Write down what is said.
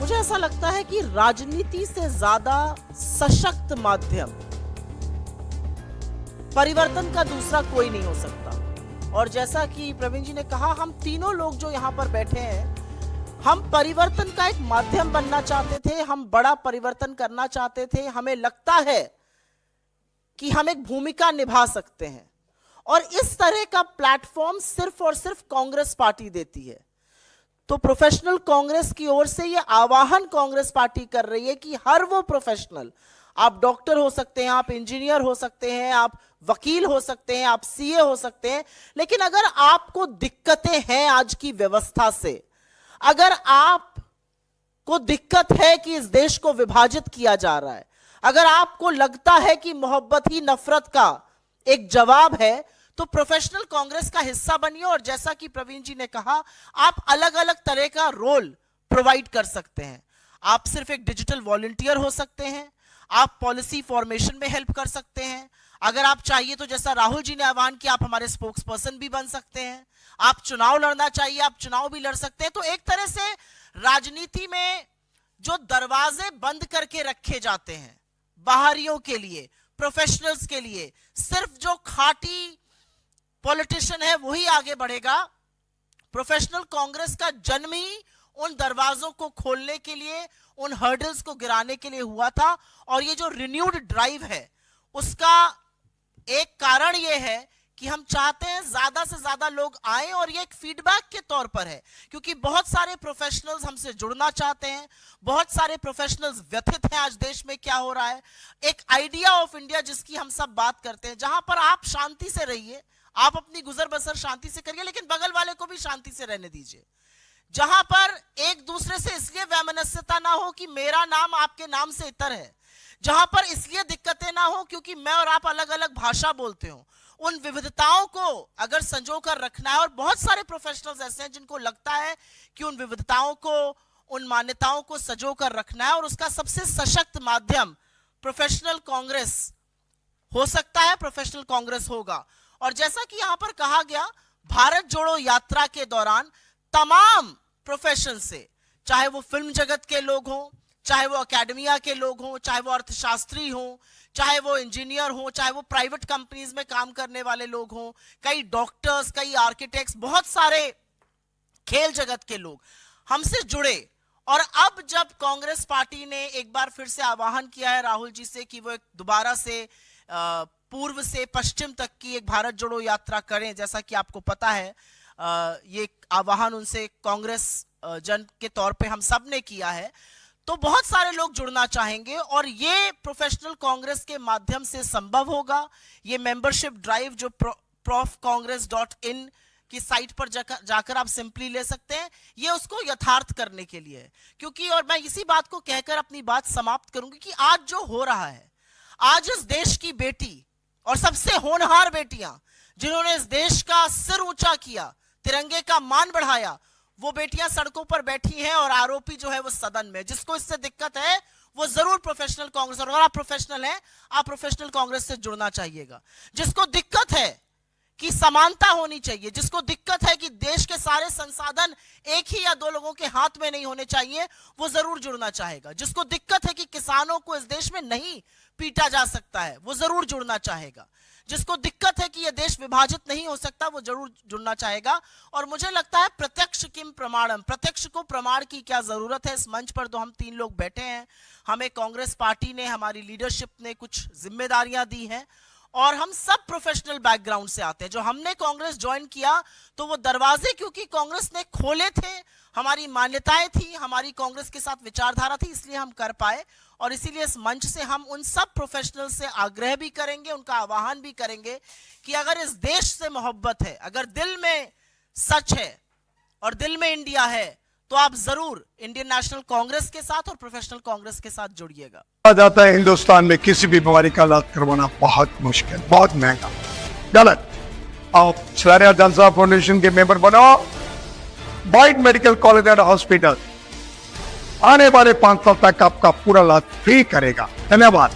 मुझे ऐसा लगता है कि राजनीति से ज्यादा सशक्त माध्यम परिवर्तन का दूसरा कोई नहीं हो सकता। और जैसा कि प्रवीण जी ने कहा, हम तीनों लोग जो यहाँ पर बैठे हैं, हम परिवर्तन का एक माध्यम बनना चाहते थे, हम बड़ा परिवर्तन करना चाहते थे। हमें लगता है कि हम एक भूमिका निभा सकते हैं और इस तरह का प्लेटफॉर्म सिर्फ और सिर्फ कांग्रेस पार्टी देती है। तो प्रोफेशनल कांग्रेस की ओर से यह आह्वान कांग्रेस पार्टी कर रही है कि हर वो प्रोफेशनल, आप डॉक्टर हो सकते हैं, आप इंजीनियर हो सकते हैं, आप वकील हो सकते हैं, आप सीए हो सकते हैं, लेकिन अगर आपको दिक्कतें हैं आज की व्यवस्था से, अगर आपको दिक्कत है कि इस देश को विभाजित किया जा रहा है, अगर आपको लगता है कि मोहब्बत ही नफरत का एक जवाब है, तो प्रोफेशनल कांग्रेस का हिस्सा बनिए। और जैसा कि प्रवीण जी ने कहा, आप अलग अलग तरह का रोल प्रोवाइड कर सकते हैं। आप सिर्फ एक डिजिटल वॉलंटियर हो सकते हैं, आप पॉलिसी फॉर्मेशन में हेल्प कर सकते हैं, अगर आप चाहिए तो जैसा राहुल जी ने आह्वान किया, आप हमारे स्पोक्स पर्सन भी बन सकते हैं, आप चुनाव लड़ना चाहिए, आप चुनाव भी लड़ सकते हैं। तो एक तरह से राजनीति में जो दरवाजे बंद करके रखे जाते हैं बाहरियों के लिए, प्रोफेशनल्स के लिए, सिर्फ जो खाटी पॉलिटिशियन है वही आगे बढ़ेगा। प्रोफेशनल कांग्रेस का जन्म ही उन दरवाजों को खोलने के लिए, उन हर्डल्स को गिराने के लिए हुआ था। और ये जो रिन्यूड ड्राइव है, उसका एक कारण ये है कि हम चाहते हैं ज्यादा से ज्यादा लोग आए, और ये एक फीडबैक के तौर पर है, क्योंकि बहुत सारे प्रोफेशनल्स हमसे जुड़ना चाहते हैं, बहुत सारे प्रोफेशनल्स व्यथित हैं आज देश में क्या हो रहा है। एक आइडिया ऑफ इंडिया जिसकी हम सब बात करते हैं, जहां पर आप शांति से रहिए, आप अपनी गुजर बसर शांति से करिए, लेकिन बगल वाले को भी शांति से रहने दीजिए। जहां पर एक दूसरे से इसलिए वैमनस्यता ना हो कि मेरा नाम आपके नाम से इतर है, जहां पर इसलिए दिक्कतें ना हो क्योंकि मैं और आप अलग अलग भाषा बोलते हो, उन विविधताओं को अगर संजो कर रखना है। और बहुत सारे प्रोफेशनल्स ऐसे हैं जिनको लगता है कि उन विविधताओं को, उन मान्यताओं को संजो कर रखना है, और उसका सबसे सशक्त माध्यम प्रोफेशनल कांग्रेस हो सकता है, प्रोफेशनल कांग्रेस होगा। और जैसा कि यहां पर कहा गया, भारत जोड़ो यात्रा के दौरान तमाम प्रोफेशन से, चाहे वो फिल्म जगत के लोग हों, चाहे वो एकेडमिया के लोग हों, चाहे वो अर्थशास्त्री हों, चाहे वो इंजीनियर हों, चाहे वो प्राइवेट कंपनीज में काम करने वाले लोग हों, कई डॉक्टर्स, कई आर्किटेक्ट्स, बहुत सारे खेल जगत के लोग हमसे जुड़े। और अब जब कांग्रेस पार्टी ने एक बार फिर से आह्वान किया है राहुल जी से कि वो एक दोबारा से पूर्व से पश्चिम तक की एक भारत जोड़ो यात्रा करें, जैसा कि आपको पता है, ये आह्वान उनसे कांग्रेस जन के तौर पे हम सब ने किया है, तो बहुत सारे लोग जुड़ना चाहेंगे और ये प्रोफेशनल कांग्रेस के माध्यम से संभव होगा। ये मेंबरशिप ड्राइव जो profcongress.in की साइट पर जाकर आप सिंपली ले सकते हैं, ये उसको यथार्थ करने के लिए है। क्योंकि, और मैं इसी बात को कहकर अपनी बात समाप्त करूंगी, कि आज जो हो रहा है, आज इस देश की बेटी और सबसे होनहार बेटियां जिन्होंने इस देश का सिर ऊंचा किया, तिरंगे का मान बढ़ाया, वो बेटियां सड़कों पर बैठी हैं और आरोपी जो है वो सदन में। जिसको इससे दिक्कत है वो जरूर प्रोफेशनल कांग्रेस, और अगर आप प्रोफेशनल हैं, आप प्रोफेशनल कांग्रेस से जुड़ना चाहिएगा। जिसको दिक्कत है कि समानता होनी चाहिए, जिसको दिक्कत है कि देश के सारे संसाधन एक ही या दो लोगों के हाथ में नहीं होने चाहिए, वो जरूर जुड़ना चाहेगा। जिसको दिक्कत है कि किसानों को इस देश में नहीं पीटा जा सकता है, वो जरूर जुड़ना चाहेगा। जिसको दिक्कत है कि यह देश विभाजित नहीं हो सकता, वो जरूर जुड़ना चाहेगा। और मुझे लगता है प्रत्यक्ष किम प्रमाणम, प्रत्यक्ष को प्रमाण की क्या जरूरत है। इस मंच पर तो हम तीन लोग बैठे हैं, हमें कांग्रेस पार्टी ने, हमारी लीडरशिप ने कुछ जिम्मेदारियां दी हैं, और हम सब प्रोफेशनल बैकग्राउंड से आते हैं। जो हमने कांग्रेस ज्वाइन किया, तो वो दरवाजे क्योंकि कांग्रेस ने खोले थे, हमारी मान्यताएं थी, हमारी कांग्रेस के साथ विचारधारा थी, इसलिए हम कर पाए। और इसीलिए इस मंच से हम उन सब प्रोफेशनल से आग्रह भी करेंगे, उनका आह्वान भी करेंगे कि अगर इस देश से मोहब्बत है, अगर दिल में सच है और दिल में इंडिया है, तो आप जरूर इंडियन नेशनल कांग्रेस के साथ और प्रोफेशनल कांग्रेस के साथ जुड़िएगा। कहा जाता है हिंदुस्तान में किसी भी बीमारी का इलाज करवाना बहुत मुश्किल, बहुत महंगा। गलत। आप सलारिया जलसा फाउंडेशन के मेंबर बनो, बाइट मेडिकल कॉलेज एंड हॉस्पिटल आने वाले 5 साल तक आपका पूरा इलाज फ्री करेगा। धन्यवाद।